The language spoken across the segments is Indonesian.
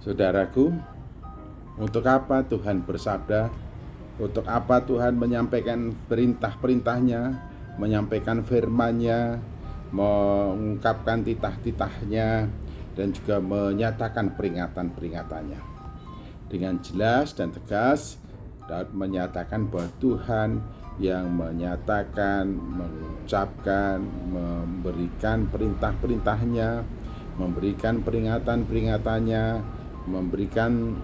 Saudaraku, untuk apa Tuhan bersabda? Untuk apa Tuhan menyampaikan perintah-perintahnya, menyampaikan firman-Nya, mengungkapkan titah-titahnya, dan juga menyatakan peringatan-peringatannya. Dengan jelas dan tegas, Daud menyatakan bahwa Tuhan yang menyatakan, mengucapkan, memberikan perintah-perintahnya, memberikan peringatan-peringatannya, memberikan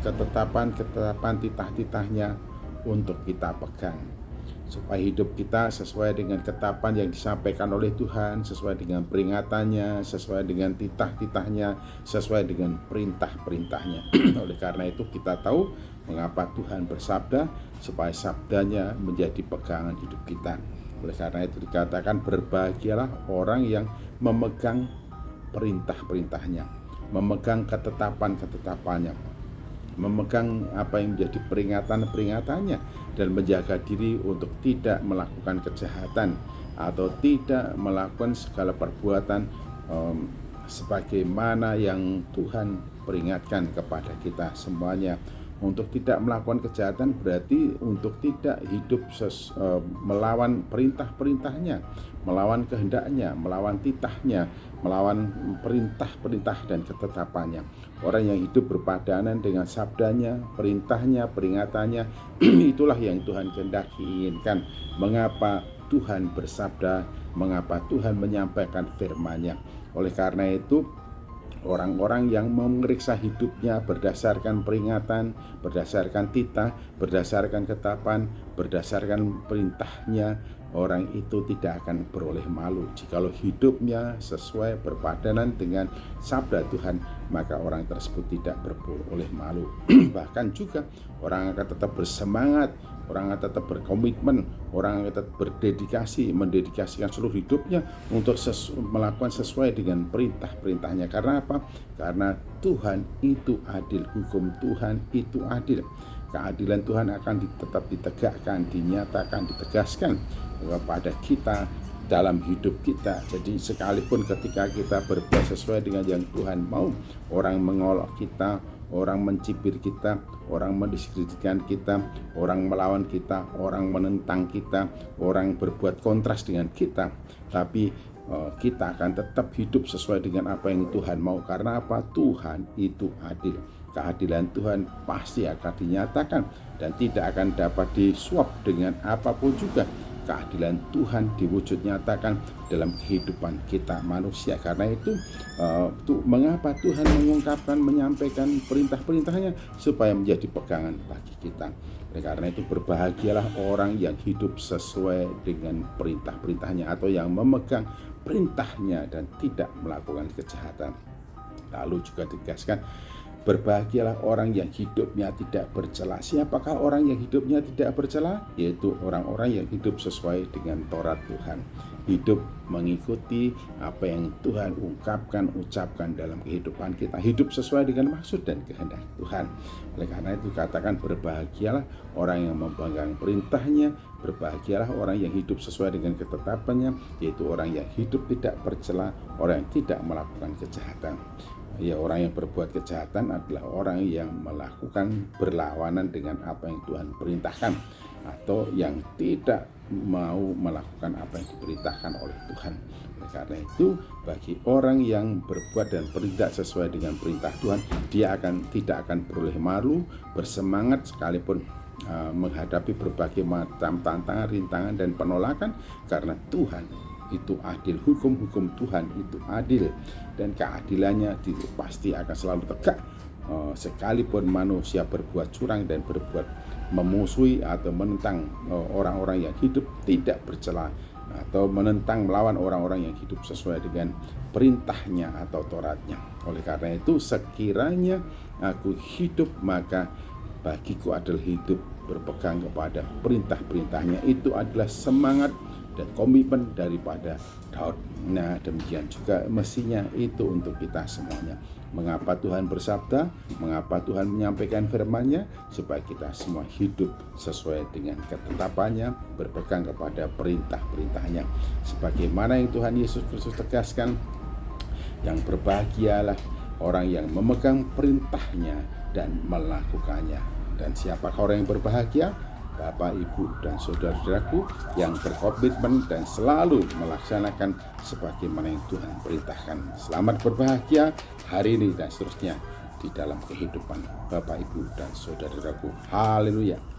ketetapan-ketetapan titah-titahnya untuk kita pegang, supaya hidup kita sesuai dengan ketetapan yang disampaikan oleh Tuhan, sesuai dengan peringatannya, sesuai dengan titah-titahnya, sesuai dengan perintah-perintahnya. Oleh karena itu kita tahu mengapa Tuhan bersabda, supaya sabdanya menjadi pegangan hidup kita. Oleh karena itu dikatakan, berbahagialah orang yang memegang perintah-perintahnya, memegang ketetapan-ketetapannya, memegang apa yang menjadi peringatan-peringatannya, dan menjaga diri untuk tidak melakukan kejahatan atau tidak melakukan segala perbuatan sebagaimana yang Tuhan peringatkan kepada kita semuanya. Untuk tidak melakukan kejahatan berarti untuk tidak hidup melawan perintah-perintahnya, melawan kehendaknya, melawan titahnya, melawan perintah-perintah dan ketetapannya. Orang yang hidup berpadanan dengan sabdanya, perintahnya, peringatannya, itulah yang Tuhan kehendaki, inginkan. Mengapa Tuhan bersabda, mengapa Tuhan menyampaikan firman-Nya. Oleh karena itu, orang-orang yang memeriksa hidupnya berdasarkan peringatan, berdasarkan titah, berdasarkan ketetapan, berdasarkan perintahnya, orang itu tidak akan beroleh malu. Jikalau hidupnya sesuai berpadanan dengan sabda Tuhan, maka orang tersebut tidak beroleh malu. Bahkan juga orang akan tetap bersemangat, orang akan tetap berkomitmen, orang akan tetap berdedikasi, mendedikasikan seluruh hidupnya untuk melakukan sesuai dengan perintah-perintahnya. Karena apa? Karena Tuhan itu adil, hukum Tuhan itu adil. Keadilan Tuhan akan tetap ditegakkan, dinyatakan, ditegaskan kepada kita dalam hidup kita. Jadi sekalipun ketika kita berbuat sesuai dengan yang Tuhan mau, orang mengolok kita, orang mencibir kita, orang mendiskreditkan kita, orang melawan kita, orang menentang kita, orang berbuat kontras dengan kita, tapi kita akan tetap hidup sesuai dengan apa yang Tuhan mau. Karena apa? Tuhan itu adil. Keadilan Tuhan pasti akan dinyatakan dan tidak akan dapat disuap dengan apapun juga. Keadilan Tuhan diwujud nyatakan dalam kehidupan kita manusia. Karena itu mengapa Tuhan mengungkapkan, menyampaikan perintah-perintahnya supaya menjadi pegangan bagi kita. Oleh karena itu berbahagialah orang yang hidup sesuai dengan perintah-perintahnya, atau yang memegang perintahnya dan tidak melakukan kejahatan. Lalu juga ditegaskan, berbahagialah orang yang hidupnya tidak bercela. Siapakah orang yang hidupnya tidak bercela? Yaitu orang-orang yang hidup sesuai dengan Taurat Tuhan. Hidup mengikuti apa yang Tuhan ucapkan dalam kehidupan kita. Hidup sesuai dengan maksud dan kehendak Tuhan. Oleh karena itu katakan, berbahagialah orang yang memegang perintahnya, berbahagialah orang yang hidup sesuai dengan ketetapannya, yaitu orang yang hidup tidak bercela, orang yang tidak melakukan kejahatan. Ya, orang yang berbuat kejahatan adalah orang yang melakukan berlawanan dengan apa yang Tuhan perintahkan, atau yang tidak mau melakukan apa yang diperintahkan oleh Tuhan. Oleh karena itu, bagi orang yang berbuat dan bertindak sesuai dengan perintah Tuhan, dia tidak akan beroleh malu, bersemangat sekalipun menghadapi berbagai macam tantangan, rintangan, dan penolakan, karena Tuhan itu adil. Hukum-hukum Tuhan itu adil, dan keadilannya itu pasti akan selalu tegak. Sekalipun manusia berbuat curang dan berbuat memusuhi atau menentang orang-orang yang hidup tidak bercela, atau menentang melawan orang-orang yang hidup sesuai dengan perintahnya atau Tauratnya. Oleh karena itu, sekiranya aku hidup, maka bagiku adalah hidup berpegang kepada perintah-perintahnya. Itu adalah semangat dan komitmen daripada Daud. Nah, demikian juga mestinya itu untuk kita semuanya. Mengapa Tuhan bersabda? Mengapa Tuhan menyampaikan firman-Nya? Supaya kita semua hidup sesuai dengan ketetapannya, berpegang kepada perintah-perintahnya. Sebagaimana yang Tuhan Yesus Kristus tegaskan, yang berbahagialah orang yang memegang perintahnya dan melakukannya. Dan siapakah orang yang berbahagia? Bapak, Ibu, dan saudara-saudaraku yang berkomitmen dan selalu melaksanakan sebagaimana yang Tuhan perintahkan. Selamat berbahagia hari ini dan seterusnya di dalam kehidupan Bapak, Ibu, dan saudara-saudaraku. Haleluya.